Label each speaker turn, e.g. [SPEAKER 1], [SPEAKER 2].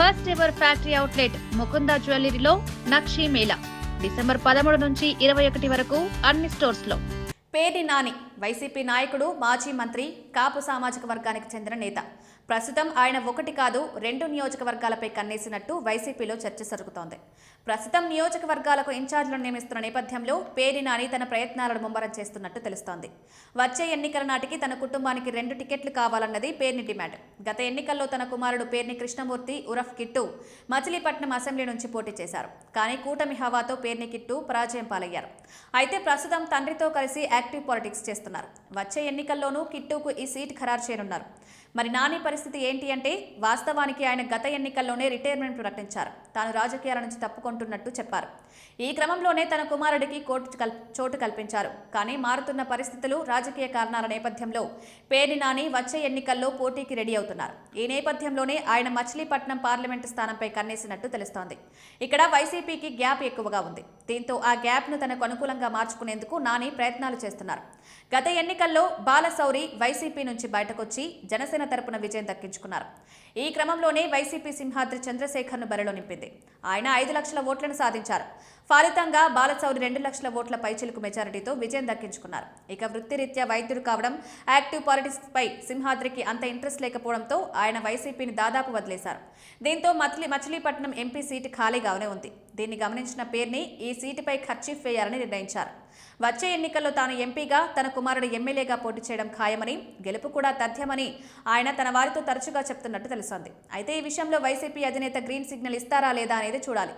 [SPEAKER 1] First ever factory outlet Mukunda జ్యువెలరీలో Nakshi Mela December 13 నుంచి 21 వరకు అన్ని స్టోర్స్ లో.
[SPEAKER 2] పేర్ని నాని వైసీపీ నాయకుడు, మాజీ మంత్రి, కాపు సామాజిక వర్గానికి చెందిన నేత. ప్రస్తుతం ఆయన ఒకటి కాదు 2 నియోజకవర్గాలపై కన్నేసినట్టు వైసీపీలో చర్చ జరుగుతోంది. ప్రస్తుతం నియోజకవర్గాలకు ఇన్ఛార్జీలను నియమిస్తున్న నేపథ్యంలో పేర్ని నాని తన ప్రయత్నాలను ముమ్మరం చేస్తున్నట్టు తెలుస్తోంది. వచ్చే ఎన్నికల నాటికి తన కుటుంబానికి 2 టికెట్లు కావాలన్నది పేర్ని డిమాండ్. గత ఎన్నికల్లో తన కుమారుడు పేర్ని కృష్ణమూర్తి ఉరఫ్ కిట్టు మచిలీపట్నం అసెంబ్లీ నుంచి పోటీ చేశారు. కానీ కూటమి హవాతో పేర్ని కిట్టు పరాజయం పాలయ్యారు. అయితే ప్రస్తుతం తండ్రితో కలిసి యాక్టివ్ పాలిటిక్స్ చేస్తున్నారు. వచ్చే ఎన్నికల్లోనూ కిట్టుకు ఈ సీట్ ఖరారు చేయనున్నారు. మరి నాని పరిస్థితి ఏంటి అంటే, వాస్తవానికి ఆయన గత ఎన్నికల్లోనే రిటైర్మెంట్ ప్రకటించారు. తాను రాజకీయాల నుంచి తప్పుకుంటున్నట్టు చెప్పారు. ఈ క్రమంలోనే తన కుమారుడికి చోటు కల్పించారు. కానీ మారుతున్న పరిస్థితులు, రాజకీయ కారణాల నేపథ్యంలో పేర్ని నాని వచ్చే ఎన్నికల్లో పోటీకి రెడీ అవుతున్నారు. ఈ నేపథ్యంలోనే ఆయన మచిలీపట్నం పార్లమెంటు స్థానంపై కన్నేసినట్టు తెలుస్తోంది. ఇక్కడ వైసీపీకి గ్యాప్ ఎక్కువగా ఉంది. దీంతో ఆ గ్యాప్ను తనకు అనుకూలంగా మార్చుకునేందుకు నాని ప్రయత్నాలు చేస్తున్నారు. గత ఎన్నికల్లో బాలశౌరి వైసీపీ నుంచి బయటకొచ్చి జనసేన తరపున విజయం దక్కించుకున్నారు. ఈ క్రమంలోనే వైసీపీ సింహాద్రి చంద్రశేఖర్ను బరిలో నింపింది. ఆయన 5 లక్షల ఓట్లను సాధించారు. ఫలితంగా బాలశౌరి 2 లక్షల ఓట్ల పైచిలుకు మెజారిటీతో విజయం దక్కించుకున్నారు. ఇక వృత్తిరీత్యా వైద్యుడు కావడం, యాక్టివ్ పాలిటిక్స్ పై సింహాద్రికి అంత ఇంట్రెస్ట్ లేకపోవడంతో ఆయన వైసీపీని దాదాపు వదిలేశారు. దీంతో మచిలీపట్నం ఎంపీ సీటు ఖాళీగానే ఉంది. దీన్ని గమనించిన పేర్ని ఈ సీటుపై ఖర్చీఫ్ వేయాలని నిర్ణయించారు. వచ్చే ఎన్నికల్లో తాను ఎంపీగా, తన కుమారుడు ఎమ్మెల్యేగా పోటీ చేయడం ఖాయమని, గెలుపు కూడా తథ్యమని ఆయన తన వారితో తరచుగా చెప్తున్నట్టు తెలుస్తోంది. అయితే ఈ విషయంలో వైసీపీ అధినేత గ్రీన్ సిగ్నల్ ఇస్తారా లేదా అనేది చూడాలి.